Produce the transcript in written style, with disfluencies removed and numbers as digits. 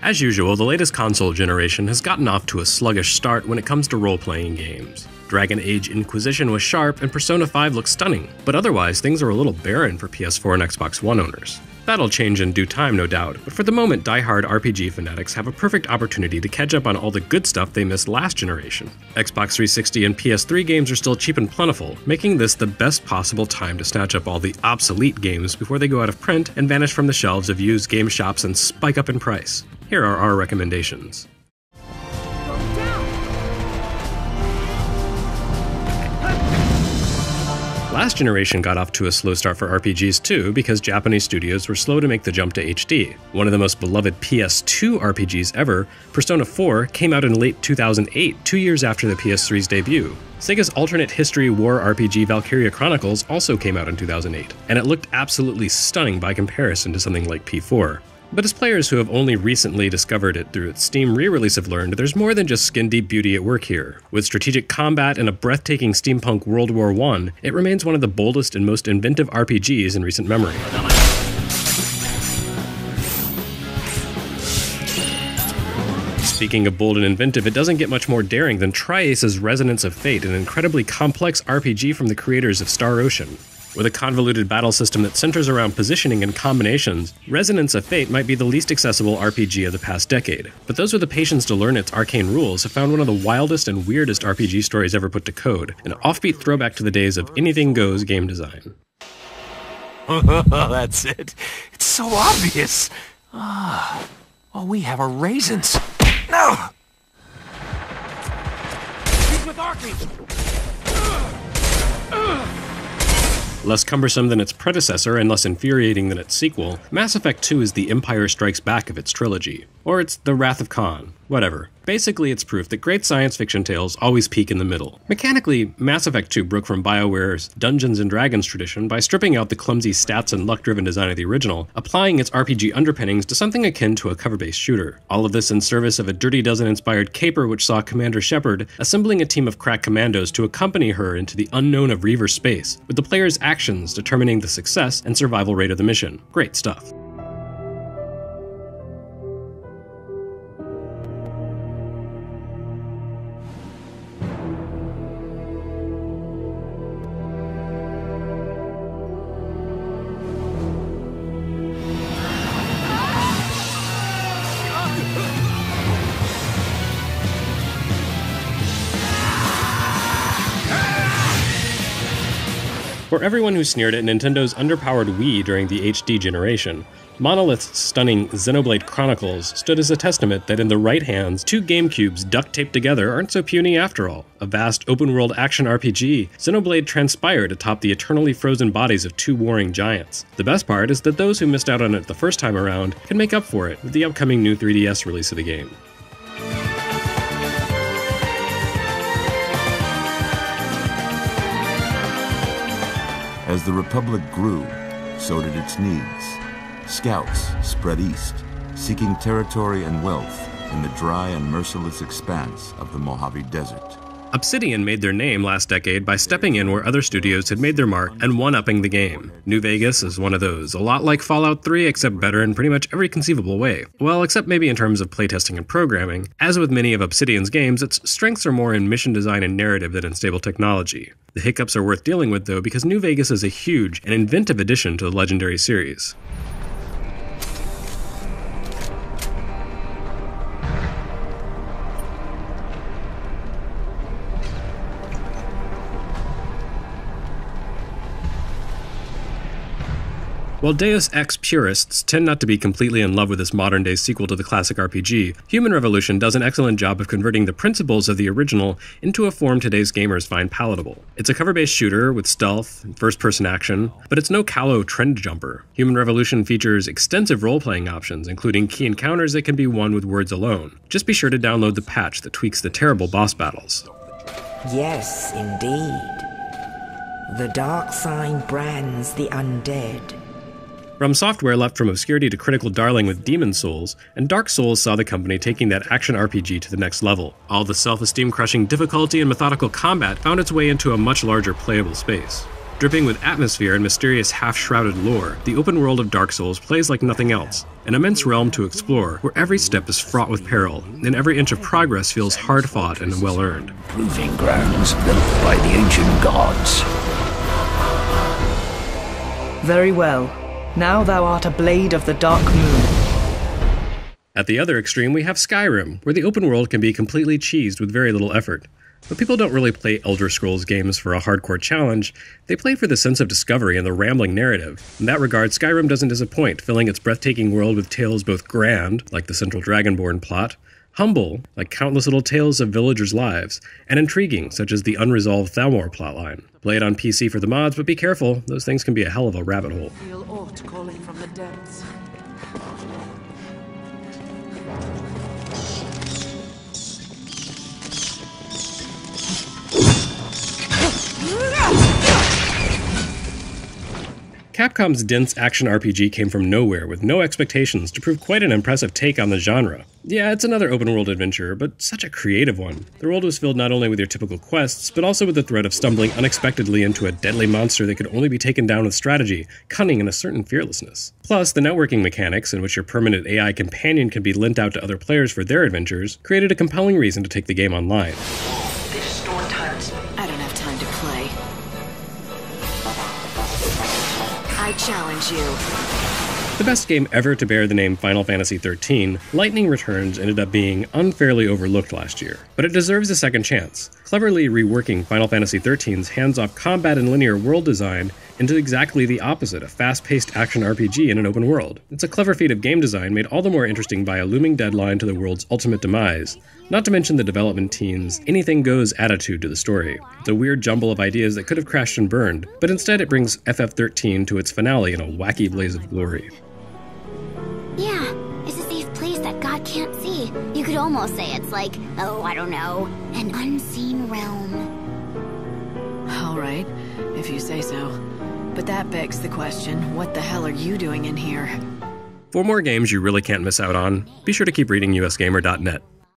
As usual, the latest console generation has gotten off to a sluggish start when it comes to role-playing games. Dragon Age Inquisition was sharp and Persona 5 looks stunning, but otherwise things are a little barren for PS4 and Xbox One owners. That'll change in due time, no doubt, but for the moment, die-hard RPG fanatics have a perfect opportunity to catch up on all the good stuff they missed last generation. Xbox 360 and PS3 games are still cheap and plentiful, making this the best possible time to snatch up all the obsolete games before they go out of print and vanish from the shelves of used game shops and spike up in price. Here are our recommendations. Last generation got off to a slow start for RPGs too, because Japanese studios were slow to make the jump to HD. One of the most beloved PS2 RPGs ever, Persona 4, came out in late 2008, 2 years after the PS3's debut. Sega's alternate history war RPG VALKYRIA Chronicles also came out in 2008, and it looked absolutely stunning by comparison to something like P4. But as players who have only recently discovered it through its Steam re-release have learned, there's more than just skin-deep beauty at work here. With strategic combat and a breathtaking steampunk World War I, it remains one of the boldest and most inventive RPGs in recent memory. Speaking of bold and inventive, it doesn't get much more daring than Tri-Ace's Resonance of Fate, an incredibly complex RPG from the creators of Star Ocean. With a convoluted battle system that centers around positioning and combinations, Resonance of Fate might be the least accessible RPG of the past decade, but those with the patience to learn its arcane rules have found one of the wildest and weirdest RPG stories ever put to code, an offbeat throwback to the days of anything goes game design. That's it. It's so obvious. All we have are raisins. No! He's with Archie! Less cumbersome than its predecessor and less infuriating than its sequel, Mass Effect 2 is the Empire Strikes Back of its trilogy. Or it's the Wrath of Khan. Whatever. Basically, it's proof that great science fiction tales always peak in the middle. Mechanically, Mass Effect 2 broke from BioWare's Dungeons & Dragons tradition by stripping out the clumsy stats and luck-driven design of the original, applying its RPG underpinnings to something akin to a cover-based shooter. All of this in service of a Dirty Dozen-inspired caper which saw Commander Shepard assembling a team of crack commandos to accompany her into the unknown of Reaver space, with the player's actions determining the success and survival rate of the mission. Great stuff. For everyone who sneered at Nintendo's underpowered Wii during the HD generation, Monolith's stunning XENOBLADE Chronicles stood as a testament that in the right hands, two GameCubes duct-taped together aren't so puny after all. A vast open-world action RPG, XENOBLADE transpired atop the eternally frozen bodies of two warring giants. The best part is that those who missed out on it the first time around can make up for it with the upcoming new 3DS release of the game. As the Republic grew, so did its needs. Scouts spread east, seeking territory and wealth in the dry and merciless expanse of the Mojave Desert. Obsidian made their name last decade by stepping in where other studios had made their mark and one-upping the game. New Vegas is one of those, a lot like Fallout 3 except better in pretty much every conceivable way. Well, except maybe in terms of playtesting and programming. As with many of Obsidian's games, its strengths are more in mission design and narrative than in stable technology. The hiccups are worth dealing with though, because New Vegas is a huge and inventive addition to the legendary series. While Deus Ex purists tend not to be completely in love with this modern-day sequel to the classic RPG, Human Revolution does an excellent job of converting the principles of the original into a form today's gamers find palatable. It's a cover-based shooter with stealth and first-person action, but it's no callow trend jumper. Human Revolution features extensive role-playing options, including key encounters that can be won with words alone. Just be sure to download the patch that tweaks the terrible boss battles. Yes, indeed. The dark sign brands the undead. From Software left from obscurity to critical darling with Demon's Souls, and Dark Souls saw the company taking that action RPG to the next level. All the self-esteem crushing difficulty and methodical combat found its way into a much larger playable space. Dripping with atmosphere and mysterious half-shrouded lore, the open world of Dark Souls plays like nothing else. An immense realm to explore, where every step is fraught with peril, and every inch of progress feels hard-fought and well-earned. Proving grounds built by the ancient gods. Very well. Now thou art a blade of the dark moon. At the other extreme, we have Skyrim, where the open world can be completely cheesed with very little effort. But people don't really play Elder Scrolls games for a hardcore challenge, they play for the sense of discovery and the rambling narrative. In that regard, Skyrim doesn't disappoint, filling its breathtaking world with tales both grand, like the central Dragonborn plot, humble, like countless little tales of villagers' lives, and intriguing, such as the unresolved Thalmor plotline. Play it on PC for the mods, but be careful, those things can be a hell of a rabbit hole. Feel aught calling from the depths. Capcom's dense action RPG came from nowhere with no expectations to prove quite an impressive take on the genre. Yeah, it's another open-world adventure, but such a creative one. The world was filled not only with your typical quests, but also with the threat of stumbling unexpectedly into a deadly monster that could only be taken down with strategy, cunning, and a certain fearlessness. Plus, the networking mechanics, in which your permanent AI companion can be lent out to other players for their adventures, created a compelling reason to take the game online. I don't have time to play. I challenge you. The best game ever to bear the name Final Fantasy XIII, Lightning Returns ended up being unfairly overlooked last year, but it deserves a second chance, cleverly reworking Final Fantasy XIII's hands-off combat and linear world design into exactly the opposite, a fast-paced action RPG in an open world. It's a clever feat of game design made all the more interesting by a looming deadline to the world's ultimate demise, not to mention the development team's anything-goes attitude to the story. It's a weird jumble of ideas that could have crashed and burned, but instead it brings FF13 to its finale in a wacky blaze of glory. Yeah, it's a safe place that God can't see. You could almost say it's like, oh, I don't know, an unseen realm. All right, if you say so. But that begs the question, what the hell are you doing in here? For more games you really can't miss out on, be sure to keep reading usgamer.net.